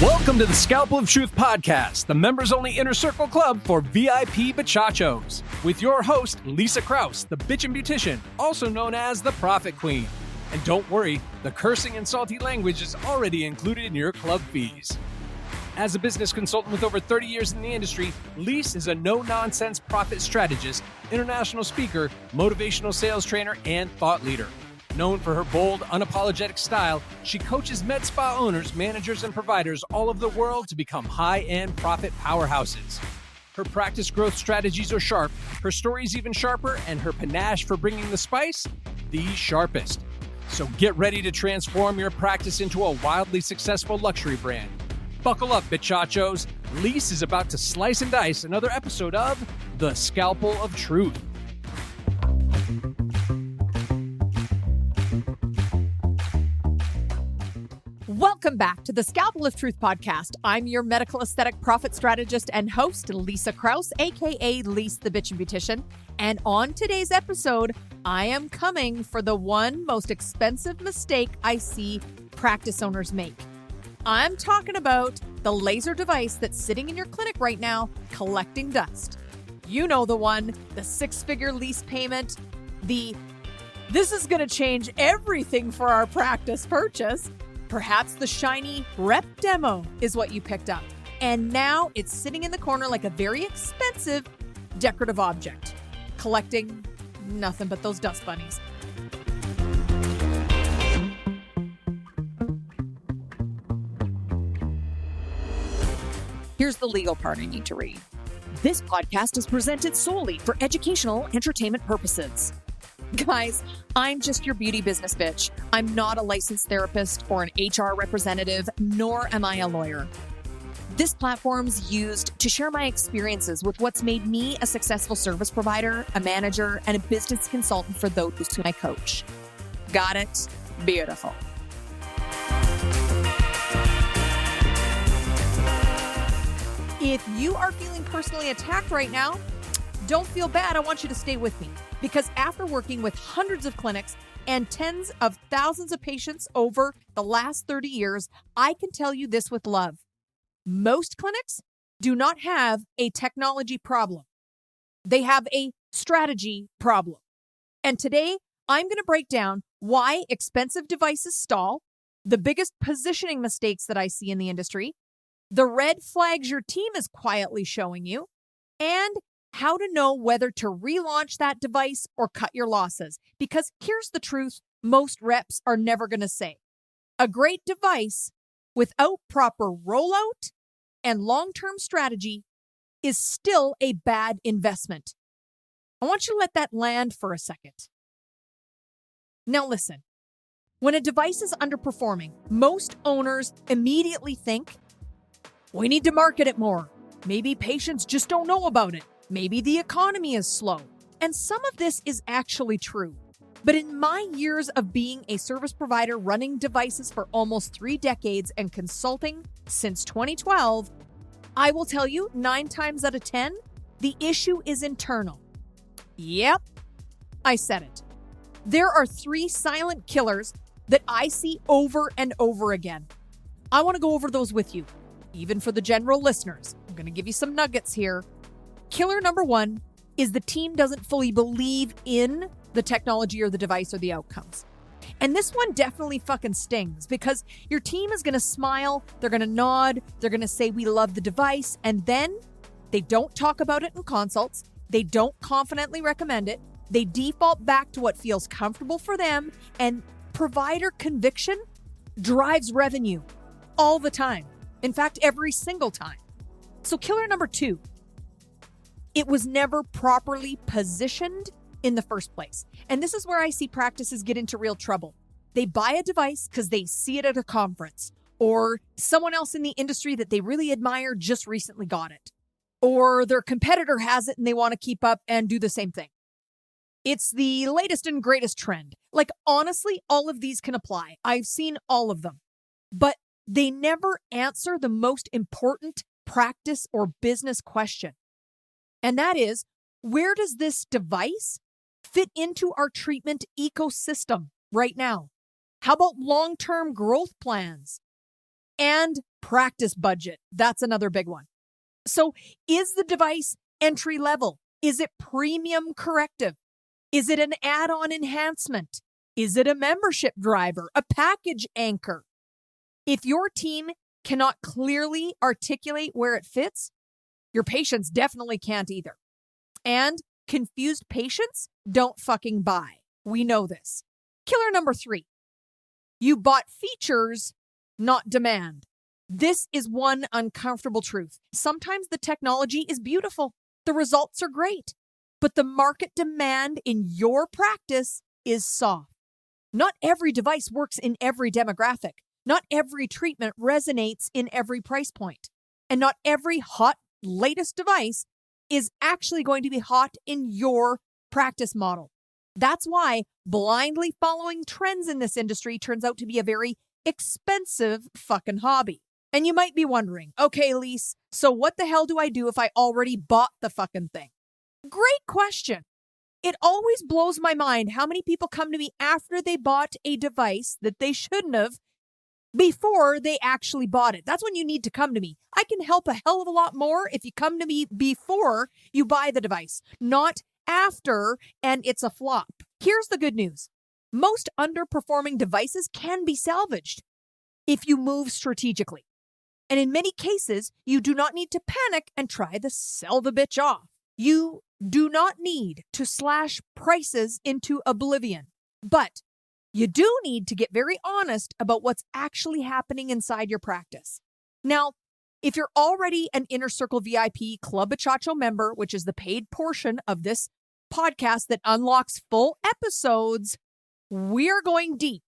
Welcome to the Scalpel of Truth podcast, the members-only inner circle club for VIP bachachos, with your host, Lisa Krause, the bitchin' beautician, also known as the Profit Queen. And don't worry, the cursing and salty language is already included in your club fees. As a business consultant with over 30 years in the industry, Lisa is a no-nonsense profit strategist, international speaker, motivational sales trainer, and thought leader. Known for her bold, unapologetic style, she coaches med spa owners, managers, and providers all over the world to become high-end profit powerhouses. Her practice growth strategies are sharp, her stories even sharper, and her panache for bringing the spice, the sharpest. So get ready to transform your practice into a wildly successful luxury brand. Buckle up, bitchachos. Lisa is about to slice and dice another episode of The Scalpel of Truth. Welcome back to the Scalpel of Truth podcast. I'm your medical aesthetic profit strategist and host, Lisa Krause, aka Lisa the Bitchin' Beautician. And on today's episode, I am coming for the one most expensive mistake I see practice owners make. I'm talking about the laser device that's sitting in your clinic right now, collecting dust. You know the one, the six-figure lease payment, this is going to change everything for our practice purchase. Perhaps the shiny rep demo is what you picked up. And now it's sitting in the corner like a very expensive decorative object, collecting nothing but those dust bunnies. Here's the legal part I need to read. This podcast is presented solely for educational entertainment purposes. Guys, I'm just your beauty business bitch. I'm not a licensed therapist or an HR representative, nor am I a lawyer. This platform's used to share my experiences with what's made me a successful service provider, a manager, and a business consultant for those who I coach. Got it? Beautiful. If you are feeling personally attacked right now, don't feel bad. I want you to stay with me. Because after working with hundreds of clinics and tens of thousands of patients over the last 30 years, I can tell you this with love. Most clinics do not have a technology problem. They have a strategy problem. And today, I'm going to break down why expensive devices stall, the biggest positioning mistakes that I see in the industry, the red flags your team is quietly showing you, and how to know whether to relaunch that device or cut your losses. Because here's the truth most reps are never going to say. A great device without proper rollout and long-term strategy is still a bad investment. I want you to let that land for a second. Now listen, when a device is underperforming, most owners immediately think, we need to market it more. Maybe patients just don't know about it. Maybe the economy is slow. And some of this is actually true. But in my years of being a service provider running devices for almost 3 decades and consulting since 2012, I will tell you 9 times out of 10, the issue is internal. Yep, I said it. There are 3 silent killers that I see over and over again. I want to go over those with you, even for the general listeners. I'm going to give you some nuggets here. Killer number 1 is the team doesn't fully believe in the technology or the device or the outcomes. And this one definitely fucking stings because your team is going to smile, they're going to nod, they're going to say we love the device, and then they don't talk about it in consults, they don't confidently recommend it, they default back to what feels comfortable for them, and provider conviction drives revenue all the time. In fact, every single time. So killer number 2. It was never properly positioned in the first place. And this is where I see practices get into real trouble. They buy a device because they see it at a conference, or someone else in the industry that they really admire just recently got it, or their competitor has it and they want to keep up and do the same thing. It's the latest and greatest trend. Like, honestly, all of these can apply. I've seen all of them, but they never answer the most important practice or business question. And that is, where does this device fit into our treatment ecosystem right now? How about long-term growth plans? And practice budget. That's another big one. So is the device entry level? Is it premium corrective? Is it an add-on enhancement? Is it a membership driver, a package anchor? If your team cannot clearly articulate where it fits, your patients definitely can't either. And confused patients don't fucking buy. We know this. Killer number 3. You bought features, not demand. This is one uncomfortable truth. Sometimes the technology is beautiful. The results are great. But the market demand in your practice is soft. Not every device works in every demographic. Not every treatment resonates in every price point. And not every hot, latest device is actually going to be hot in your practice model. That's why blindly following trends in this industry turns out to be a very expensive fucking hobby. And you might be wondering, okay, Lise, so what the hell do I do if I already bought the fucking thing? Great question. It always blows my mind how many people come to me after they bought a device that they shouldn't have before they actually bought it. That's when you need to come to me. I can help a hell of a lot more if you come to me before you buy the device, not after and it's a flop. Here's the good news. Most underperforming devices can be salvaged if you move strategically. And in many cases, you do not need to panic and try to sell the bitch off. You do not need to slash prices into oblivion, but you do need to get very honest about what's actually happening inside your practice. Now, if you're already an Inner Circle VIP Club Bachacho member, which is the paid portion of this podcast that unlocks full episodes, we are going deep.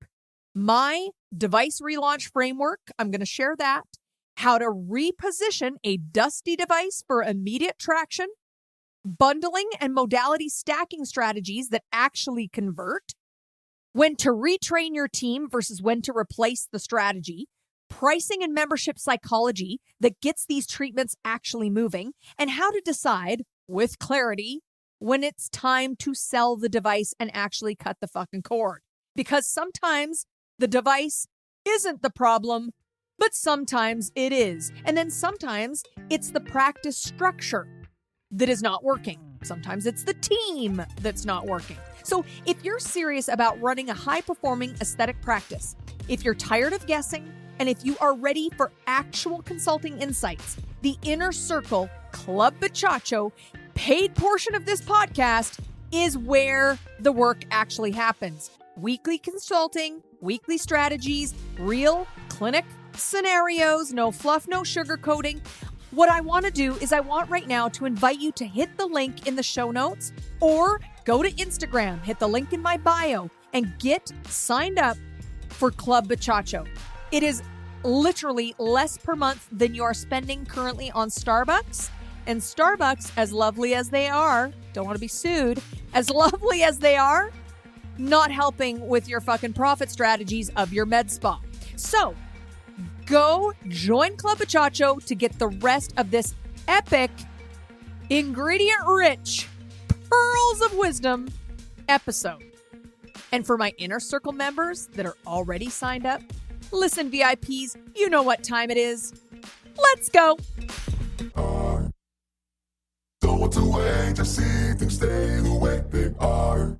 My device relaunch framework, I'm going to share that. How to reposition a dusty device for immediate traction, bundling and modality stacking strategies that actually convert, when to retrain your team versus when to replace the strategy, pricing and membership psychology that gets these treatments actually moving, and how to decide with clarity when it's time to sell the device and actually cut the fucking cord. Because sometimes the device isn't the problem, but sometimes it is. And then sometimes it's the practice structure that is not working. Sometimes it's the team that's not working. So if you're serious about running a high-performing aesthetic practice, if you're tired of guessing, and if you are ready for actual consulting insights, the Inner Circle Club Bachacho paid portion of this podcast is where the work actually happens. Weekly consulting, weekly strategies, real clinic scenarios, no fluff, no sugarcoating. What I want to do is I want right now to invite you to hit the link in the show notes or go to Instagram, hit the link in my bio, and get signed up for Club Bachacho. It is literally less per month than you are spending currently on Starbucks. And Starbucks, as lovely as they are, don't want to be sued, as lovely as they are, not helping with your fucking profit strategies of your med spa. So go join Club Bachacho to get the rest of this epic, ingredient-rich, pearls of wisdom episode. And for my Inner Circle members that are already signed up, listen, VIPs, you know what time it is. Let's go. Don't want to wait to see things stay the way they are.